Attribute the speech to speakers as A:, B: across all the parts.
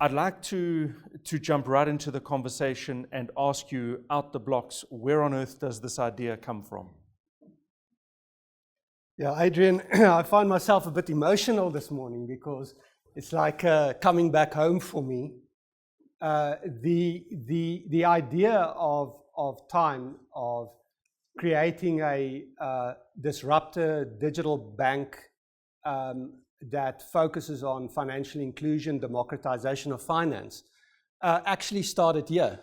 A: I'd like to jump right into the conversation and ask you out the blocks, where on earth does this idea come from?
B: Yeah, Adrian, I find myself a bit emotional this morning because it's like coming back home for me. The idea of Time, of creating a disruptor digital bank that focuses on financial inclusion, democratization of finance, actually started here.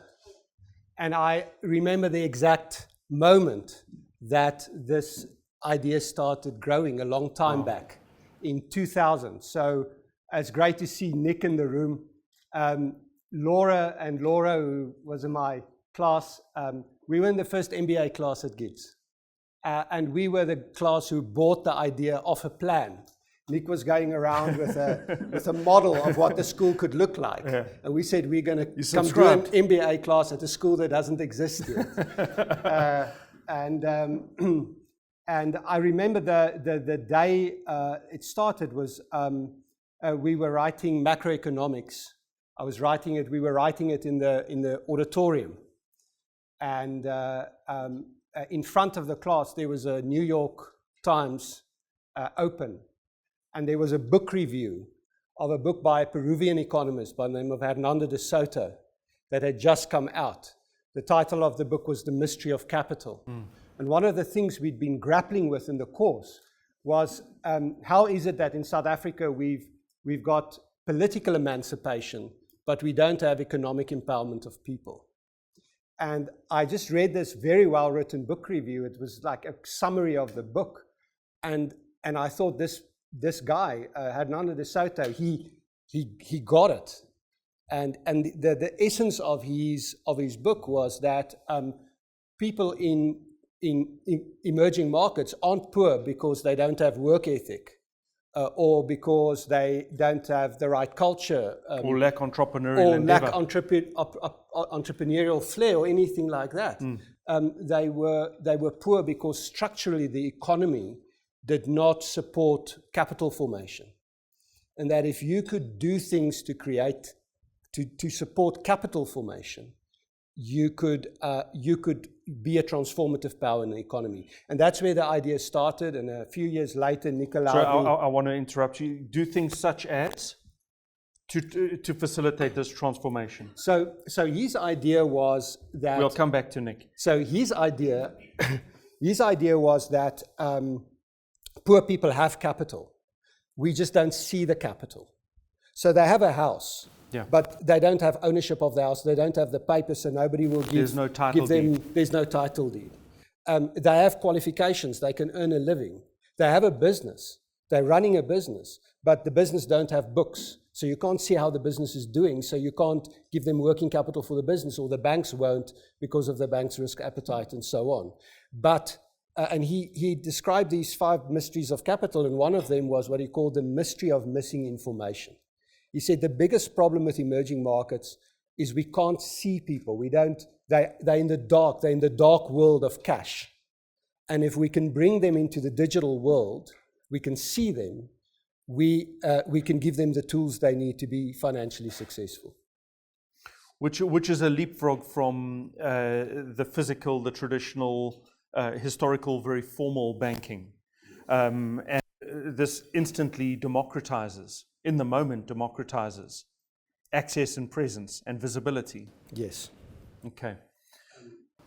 B: And I remember the exact moment that this idea started growing a long time back in 2000. So it's great to see Nick in the room. Laura, who was in my class, we were in the first MBA class at GIBS. And we were the class who bought the idea of a plan. Nick was going around with a model of what the school could look like. Yeah. And we said, we're going to come to an MBA class at a school that doesn't exist yet. And I remember the day it started was we were writing macroeconomics. I was writing it, we were writing it in the auditorium. And in front of the class, there was a New York Times open. And there was a book review of a book by a Peruvian economist by the name of Hernando de Soto that had just come out. The title of the book was The Mystery of Capital. And one of the things we'd been grappling with in the course was how is it that in South Africa we've got political emancipation, but we don't have economic empowerment of people. And I just read this very well-written book review. It was like a summary of the book. And I thought this guy, Hernando de Soto, he got it. And the essence of his book was that people in emerging markets aren't poor because they don't have work ethic or because they don't have the right culture.
A: Or lack entrepreneurial endeavor.
B: Or lack entrepreneurial flair or anything like that. They were poor because structurally the economy did not support capital formation. And that if you could do things to create, to support capital formation, you could be a transformative power in the economy. And that's where the idea started. And a few years later, Nick allowed me...
A: I want to interrupt you. Do things such as to facilitate this transformation?
B: So his idea was that...
A: We'll come back to Nick.
B: So his idea was that poor people have capital. We just don't see the capital. So they have a house. Yeah. But they don't have ownership of the house. They don't have the papers, so nobody will give them. There's no title deed. They have qualifications. They can earn a living. They have a business. They're running a business, but the business don't have books. So you can't see how the business is doing. So you can't give them working capital for the business, or the banks won't because of the bank's risk appetite and so on. But and he described these 5 mysteries of capital, and one of them was what he called the mystery of missing information. He said the biggest problem with emerging markets is we can't see people. They're in the dark. They're in the dark world of cash. And if we can bring them into the digital world, we can see them. We can give them the tools they need to be financially successful.
A: Which is a leapfrog from the physical, the traditional, historical, very formal banking. And this instantly democratizes. In the moment, democratizes access and presence and visibility.
B: Yes.
A: Okay.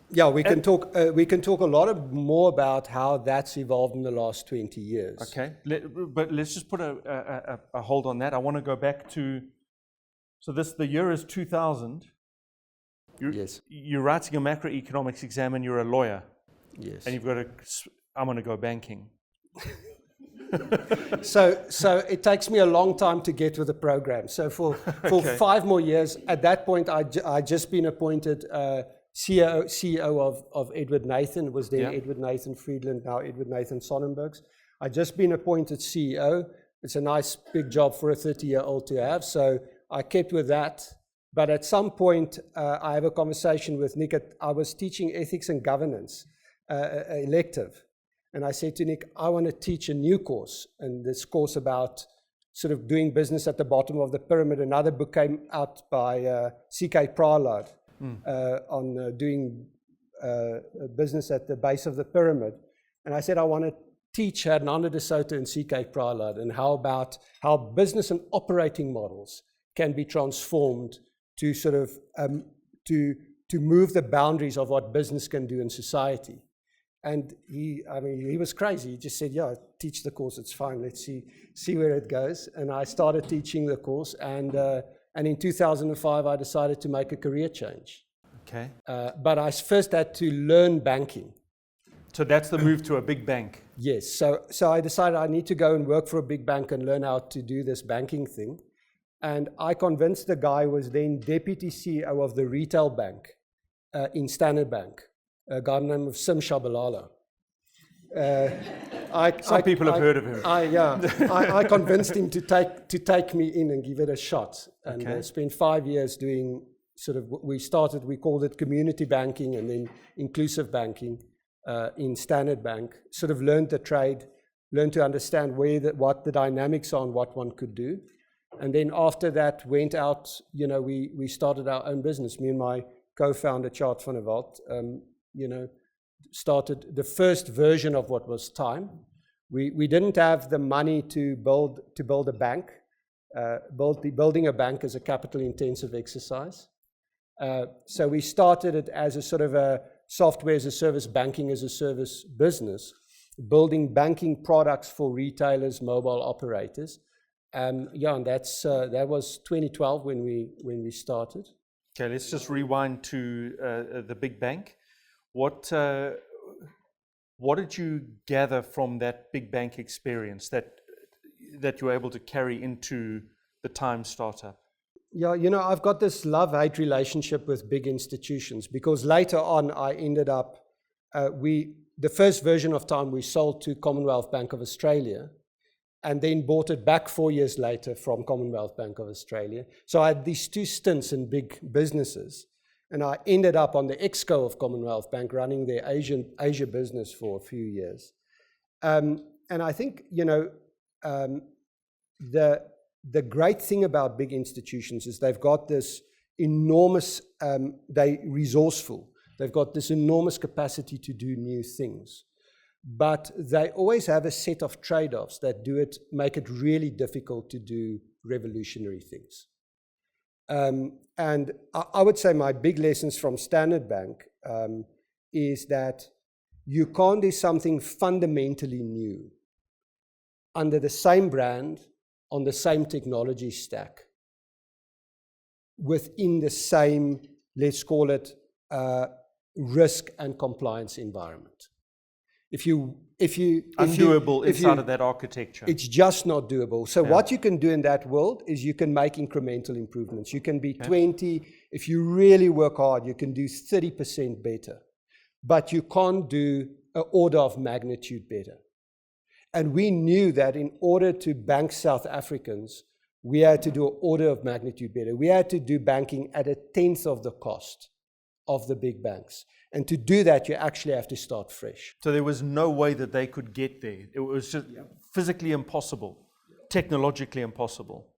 B: Yeah, we can talk a lot more about how that's evolved in the last 20 years.
A: Okay, but let's just put a hold on that. I want to go back to, so the year is 2000.
B: Yes.
A: You're writing a macroeconomics exam and you're a lawyer.
B: Yes.
A: And you've got I'm going to go banking.
B: So it takes me a long time to get with the program. So for 5 more years, at that point, I'd just been appointed CEO of Edward Nathan. It was then Edward Nathan Friedland, now Edward Nathan Sonnenbergs. I'd just been appointed CEO. It's a nice big job for a 30-year-old to have. So I kept with that. But at some point, I have a conversation with Nick. I was teaching ethics and governance, elective. And I said to Nick, I want to teach a new course, and this course about sort of doing business at the bottom of the pyramid. Another book came out by C.K. Prahlad on doing business at the base of the pyramid. And I said, I want to teach Hernando de Soto and C.K. Prahlad and how business and operating models can be transformed to sort of to move the boundaries of what business can do in society. And he was crazy. He just said, yeah, teach the course, it's fine, let's see where it goes. And I started teaching the course, and in 2005, I decided to make a career change.
A: Okay.
B: But I first had to learn banking.
A: So that's the move to a big bank.
B: Yes, so I decided I need to go and work for a big bank and learn how to do this banking thing. And I convinced the guy who was then deputy CEO of the retail bank in Standard Bank, a guy named Sim Shabalala.
A: Some people have heard of him.
B: I convinced him to take me in and give it a shot. And spent 5 years doing sort of, we called it community banking and then inclusive banking in Standard Bank. Sort of learned the trade, learned to understand what the dynamics are and what one could do. And then after that, went out, we started our own business. Me and my co-founder, Chart van der Walt, started the first version of what was Time. We didn't have the money to build a bank. Building a bank is a capital-intensive exercise. So we started it as a sort of a software as a service, banking as a service business, building banking products for retailers, mobile operators. And that was 2012 when we started.
A: Okay, let's just rewind to the big bank. What did you gather from that big bank experience that you were able to carry into the Time startup?
B: Yeah, I've got this love-hate relationship with big institutions, because later on I ended up, the first version of Time we sold to Commonwealth Bank of Australia, and then bought it back 4 years later from Commonwealth Bank of Australia. So I had these two stints in big businesses, and I ended up on the exco of Commonwealth Bank running their Asia business for a few years. And I think, the great thing about big institutions is they've got this enormous, they're resourceful. They've got this enormous capacity to do new things. But they always have a set of trade-offs that make it really difficult to do revolutionary things. And I would say my big lessons from Standard Bank is that you can't do something fundamentally new under the same brand, on the same technology stack, within the same, let's call it, risk and compliance environment.
A: Undoable inside of that architecture.
B: It's just not doable. So what you can do in that world is you can make incremental improvements. You can be 20, if you really work hard, you can do 30% better. But you can't do an order of magnitude better. And we knew that in order to bank South Africans, we had to do an order of magnitude better. We had to do banking at 1/10 of the cost of the big banks. And to do that, you actually have to start fresh.
A: So there was no way that they could get there. It was just physically impossible, technologically impossible.